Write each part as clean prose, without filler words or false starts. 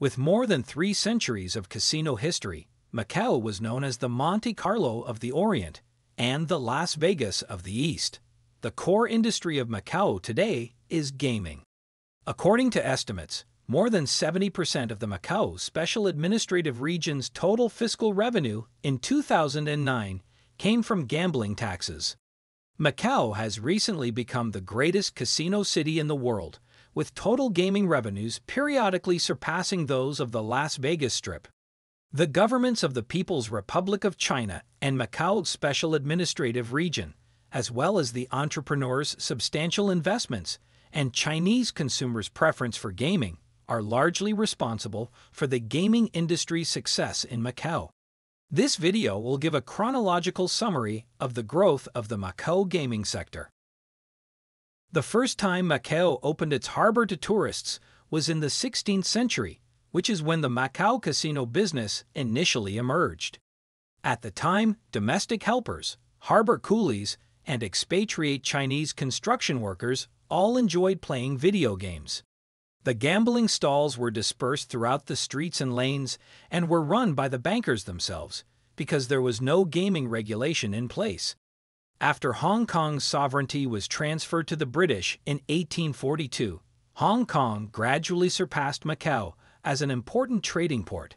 With more than 3 centuries of casino history, Macau was known as the Monte Carlo of the Orient and the Las Vegas of the East. The core industry of Macau today is gaming. According to estimates, more than 70% of the Macao Special Administrative Region's total fiscal revenue in 2009 came from gambling taxes. Macau has recently become the greatest casino city in the world, with total gaming revenues periodically surpassing those of the Las Vegas Strip. The governments of the People's Republic of China and Macao Special Administrative Region, as well as the entrepreneurs' substantial investments and Chinese consumers' preference for gaming, are largely responsible for the gaming industry's success in Macau. This video will give a chronological summary of the growth of the Macau gaming sector. The first time Macau opened its harbor to tourists was in the 16th century, which is when the Macau casino business initially emerged. At the time, domestic helpers, harbor coolies, and expatriate Chinese construction workers all enjoyed playing video games. The gambling stalls were dispersed throughout the streets and lanes and were run by the bankers themselves because there was no gaming regulation in place. After Hong Kong's sovereignty was transferred to the British in 1842, Hong Kong gradually surpassed Macau as an important trading port.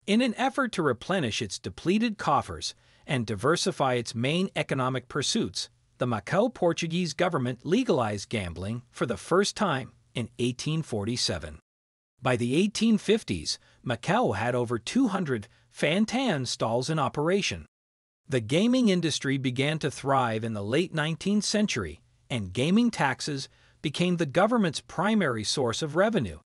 In an effort to replenish its depleted coffers and diversify its main economic pursuits, the Macau Portuguese government legalized gambling for the first time in 1847. By the 1850s, Macau had over 200 fan-tan stalls in operation. The gaming industry began to thrive in the late 19th century, and gaming taxes became the government's primary source of revenue.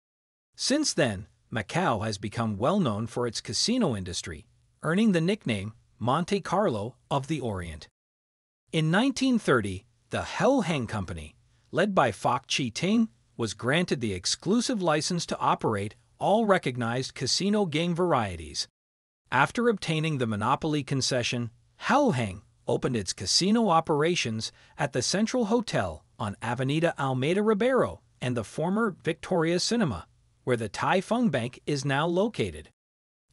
Since then, Macau has become well known for its casino industry, earning the nickname Monte Carlo of the Orient. In 1930, the Hao Heng Company, led by Fok Chi-ting, was granted the exclusive license to operate all recognized casino game varieties. After obtaining the monopoly concession, Hao Heng opened its casino operations at the Central Hotel on Avenida Almeida Ribeiro and the former Victoria Cinema, where the Tai Fung Bank is now located.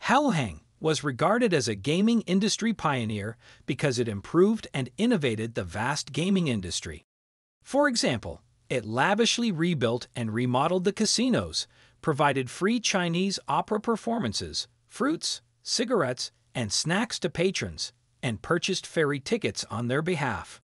Hao Heng was regarded as a gaming industry pioneer because it improved and innovated the vast gaming industry. For example, it lavishly rebuilt and remodeled the casinos, provided free Chinese opera performances, fruits, cigarettes, and snacks to patrons, and purchased ferry tickets on their behalf.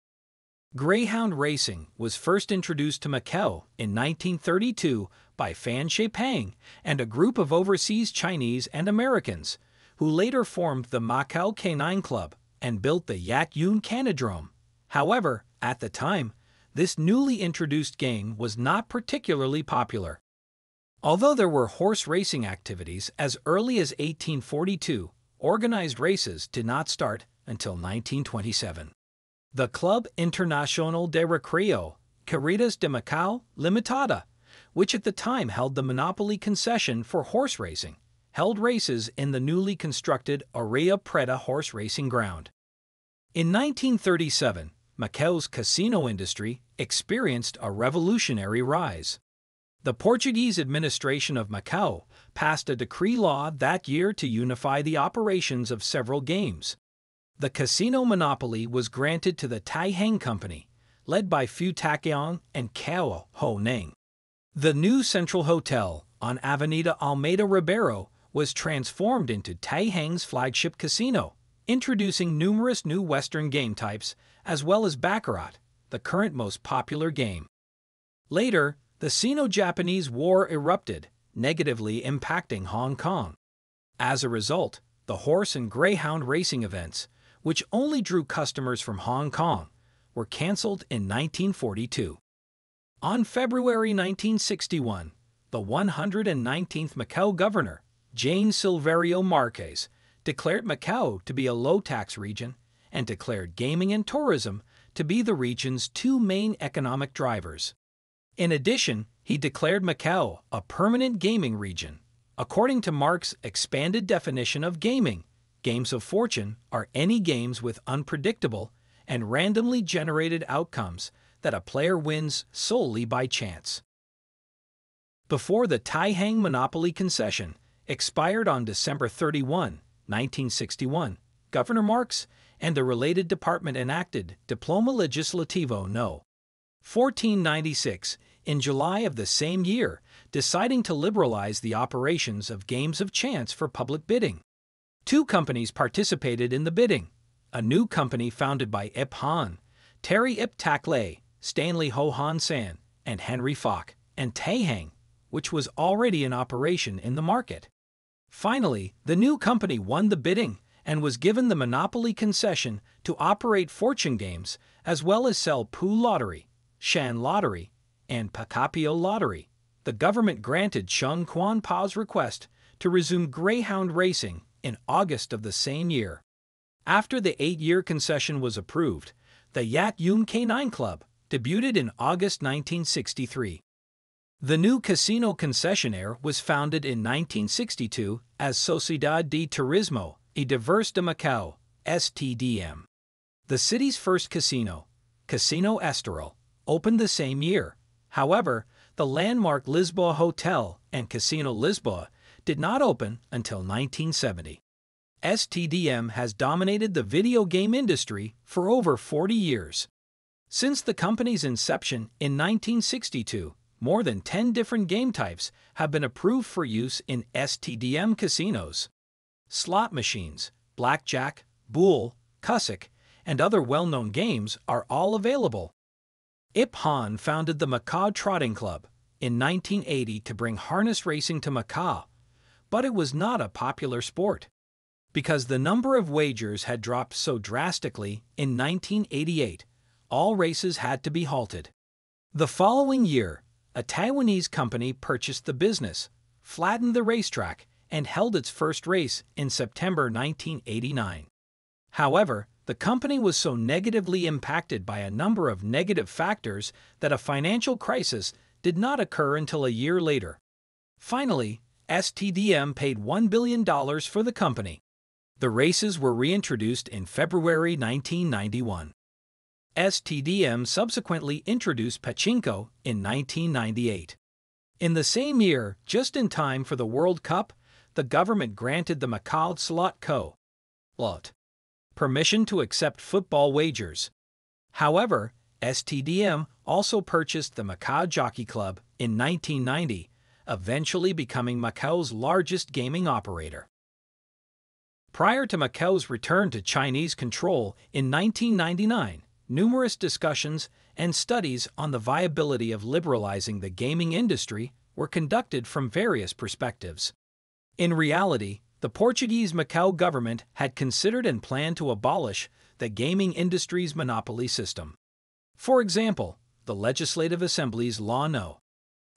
Greyhound racing was first introduced to Macau in 1932 by Fan Shepang and a group of overseas Chinese and Americans, who later formed the Macau Canine Club and built the Yak Yun Canodrome. However, at the time, this newly introduced game was not particularly popular. Although there were horse racing activities as early as 1842, organized races did not start until 1927. The Club Internacional de Recreo, Carreras de Macau Limitada, which at the time held the monopoly concession for horse racing, held races in the newly constructed Areia Preta horse racing ground. In 1937, Macau's casino industry experienced a revolutionary rise. The Portuguese administration of Macau passed a decree law that year to unify the operations of several games. The casino monopoly was granted to the Tai Heng Company, led by Fu Takeong and Cao Ho Ning. The new Central Hotel on Avenida Almeida Ribeiro was transformed into Tai Heng's flagship casino, introducing numerous new Western game types as well as Baccarat, the current most popular game. Later, the Sino-Japanese War erupted, negatively impacting Hong Kong. As a result, the horse and greyhound racing events, which only drew customers from Hong Kong, were cancelled in 1942. On February 1961, the 119th Macau governor, Jane Silverio Marquez, declared Macau to be a low-tax region and declared gaming and tourism to be the region's two main economic drivers. In addition, he declared Macau a permanent gaming region. According to Marx's expanded definition of gaming, games of fortune are any games with unpredictable and randomly generated outcomes that a player wins solely by chance. Before the Tai Heng monopoly concession, expired on December 31, 1961. Governor Marks and the related department enacted Diploma Legislativo No. 1496 in July of the same year, deciding to liberalize the operations of games of chance for public bidding. Two companies participated in the bidding. A new company founded by Ip Han, Terry Ip Tak Lay, Stanley Ho Han San, and Henry Falk, and Taehang, which was already in operation in the market. Finally, the new company won the bidding and was given the monopoly concession to operate fortune games as well as sell Poo Lottery, Shan Lottery, and Pacapio Lottery. The government granted Chung Quan Pa's request to resume greyhound racing in August of the same year. After the 8-year concession was approved, the Yat Yun K9 Club debuted in August 1963. The new casino concessionaire was founded in 1962 as Sociedad de Turismo y Diverse de Macau, STDM. The city's first casino, Casino Estoril, opened the same year. However, the landmark Lisboa Hotel and Casino Lisboa did not open until 1970. STDM has dominated the video game industry for over 40 years. Since the company's inception in 1962, more than 10 different game types have been approved for use in STDM casinos. Slot machines, blackjack, boule, kusik, and other well-known games are all available. Ip Han founded the Macau Trotting Club in 1980 to bring harness racing to Macau, but it was not a popular sport. Because the number of wagers had dropped so drastically in 1988, all races had to be halted. The following year, a Taiwanese company purchased the business, flattened the racetrack, and held its first race in September 1989. However, the company was so negatively impacted by a number of negative factors that a financial crisis did not occur until a year later. Finally, STDM paid $1 billion for the company. The races were reintroduced in February 1991. STDM subsequently introduced pachinko in 1998. In the same year, just in time for the World Cup, the government granted the Macau Slot Co. Lot permission to accept football wagers. However, STDM also purchased the Macau Jockey Club in 1990, eventually becoming Macau's largest gaming operator. Prior to Macau's return to Chinese control in 1999, numerous discussions and studies on the viability of liberalizing the gaming industry were conducted from various perspectives. In reality, the Portuguese Macau government had considered and planned to abolish the gaming industry's monopoly system. For example, the Legislative Assembly's Law No.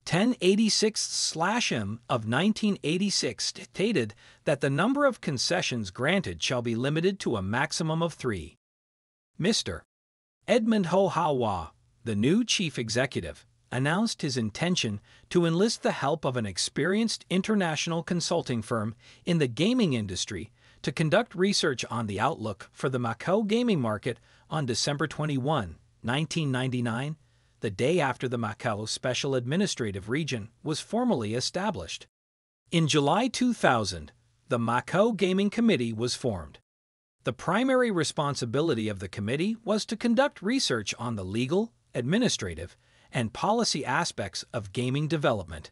1086/M of 1986 stated that the number of concessions granted shall be limited to a maximum of 3. Mr. Edmund Ho Ha Wah, the new chief executive, announced his intention to enlist the help of an experienced international consulting firm in the gaming industry to conduct research on the outlook for the Macau gaming market on December 21, 1999, the day after the Macao Special Administrative Region was formally established. In July 2000, the Macao Gaming Committee was formed. The primary responsibility of the committee was to conduct research on the legal, administrative, and policy aspects of gaming development.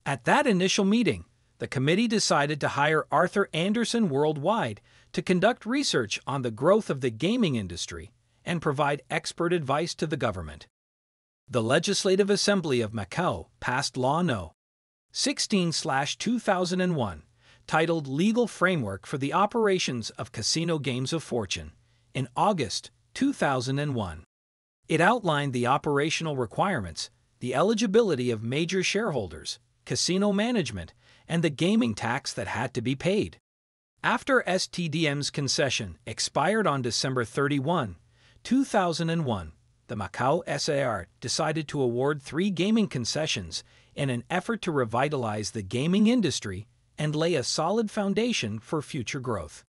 At that initial meeting, the committee decided to hire Arthur Andersen Worldwide to conduct research on the growth of the gaming industry and provide expert advice to the government. The Legislative Assembly of Macau passed Law No. 16/2001, titled Legal Framework for the Operations of Casino Games of Fortune, in August 2001. It outlined the operational requirements, the eligibility of major shareholders, casino management, and the gaming tax that had to be paid. After STDM's concession expired on December 31, 2001, the Macau SAR decided to award 3 gaming concessions in an effort to revitalize the gaming industry and lay a solid foundation for future growth.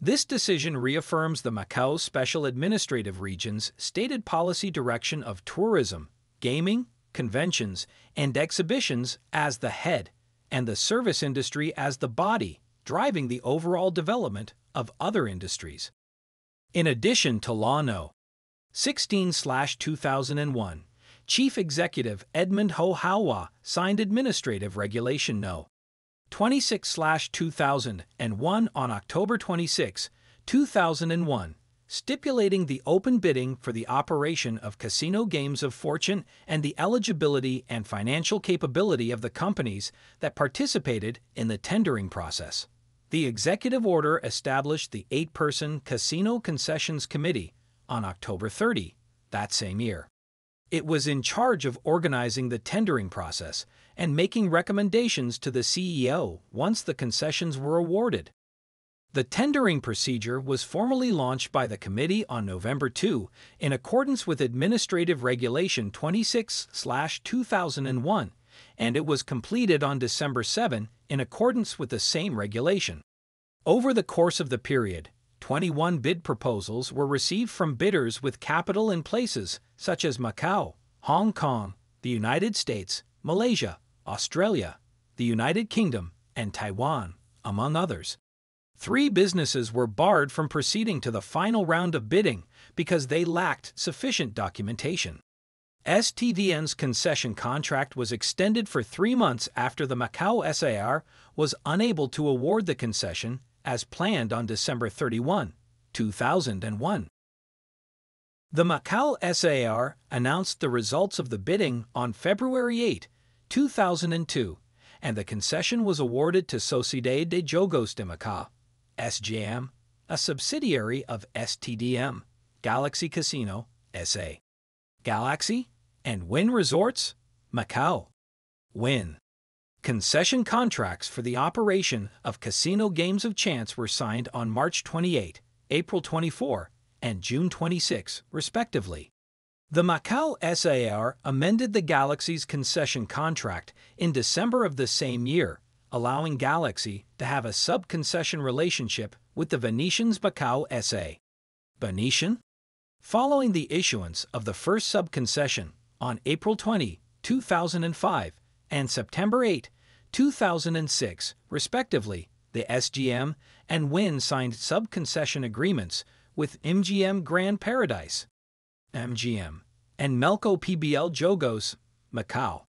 This decision reaffirms the Macao Special Administrative Region's stated policy direction of tourism, gaming, conventions, and exhibitions as the head and the service industry as the body, driving the overall development of other industries. In addition to Law No. 16/2001, Chief Executive Edmund Ho Hawa signed Administrative Regulation No. 26/2001 on October 26, 2001, stipulating the open bidding for the operation of casino games of fortune and the eligibility and financial capability of the companies that participated in the tendering process. The executive order established the 8-person Casino Concessions Committee on October 30, that same year. It was in charge of organizing the tendering process and making recommendations to the CEO once the concessions were awarded. The tendering procedure was formally launched by the committee on November 2 in accordance with Administrative Regulation 26/2001, and it was completed on December 7 in accordance with the same regulation. Over the course of the period, 21 bid proposals were received from bidders with capital in places such as Macau, Hong Kong, the United States, Malaysia, Australia, the United Kingdom, and Taiwan, among others. 3 businesses were barred from proceeding to the final round of bidding because they lacked sufficient documentation. STDN's concession contract was extended for 3 months after the Macao SAR was unable to award the concession as planned on December 31, 2001. The Macao SAR announced the results of the bidding on February 8, 2002, and the concession was awarded to Sociedad de Jogos de Macao, SJM, a subsidiary of STDM, Galaxy Casino, SA. Galaxy and Wynn Resorts, Macau. Wynn. Concession contracts for the operation of casino games of chance were signed on March 28, April 24, and June 26, respectively. The Macao SAR amended the Galaxy's concession contract in December of the same year, allowing Galaxy to have a sub-concession relationship with the Venetian's Macau SA. Venetian? Following the issuance of the first sub-concession on April 20, 2005, and September 8, 2006, respectively, the SGM and Wynn signed sub-concession agreements with MGM Grand Paradise, MGM, and Melco PBL Jogos, Macau.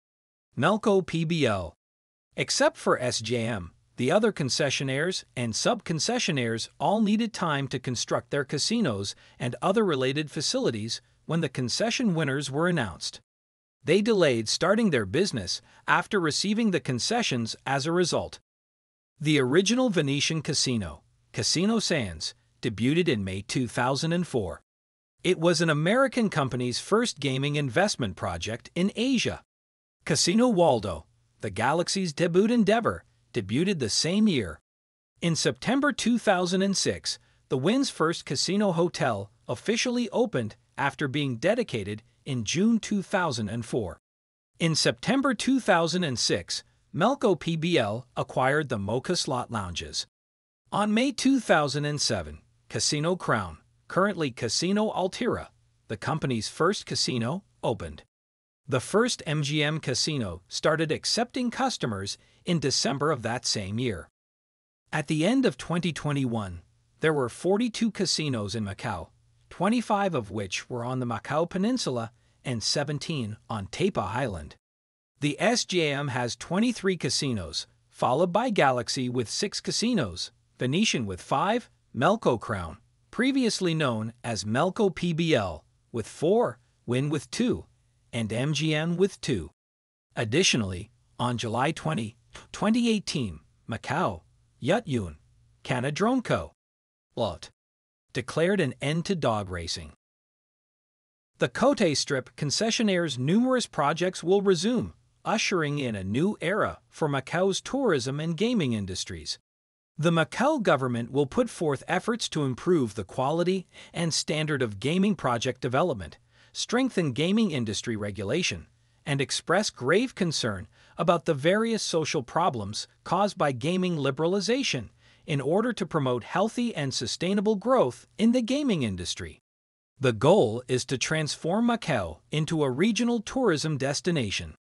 Melco PBL. Except for SJM, the other concessionaires and sub-concessionaires all needed time to construct their casinos and other related facilities when the concession winners were announced. They delayed starting their business after receiving the concessions as a result. The original Venetian Casino, Casino Sands, debuted in May 2004. It was an American company's first gaming investment project in Asia. Casino Waldo, the Galaxy's debut endeavor, debuted the same year. In September 2006, the Wynn's first casino hotel officially opened after being dedicated in June 2004. In September 2006, Melco PBL acquired the Mocha Slot Lounges. On May 2007, Casino Crown, currently Casino Altira, the company's first casino, opened. The first MGM casino started accepting customers in December of that same year. At the end of 2021, there were 42 casinos in Macau, 25 of which were on the Macau Peninsula and 17 on Tapa Island. The SJM has 23 casinos, followed by Galaxy with 6 casinos, Venetian with 5, Melco Crown, previously known as Melco PBL, with 4, Wynn with 2, and MGM with 2. Additionally, on July 20, 2018, Macau, Yutyun, Canadrone Co. Lot. Declared an end to dog racing. The Cotai Strip concessionaire's numerous projects will resume, ushering in a new era for Macau's tourism and gaming industries. The Macau government will put forth efforts to improve the quality and standard of gaming project development, strengthen gaming industry regulation, and express grave concern about the various social problems caused by gaming liberalization in order to promote healthy and sustainable growth in the gaming industry. The goal is to transform Macau into a regional tourism destination.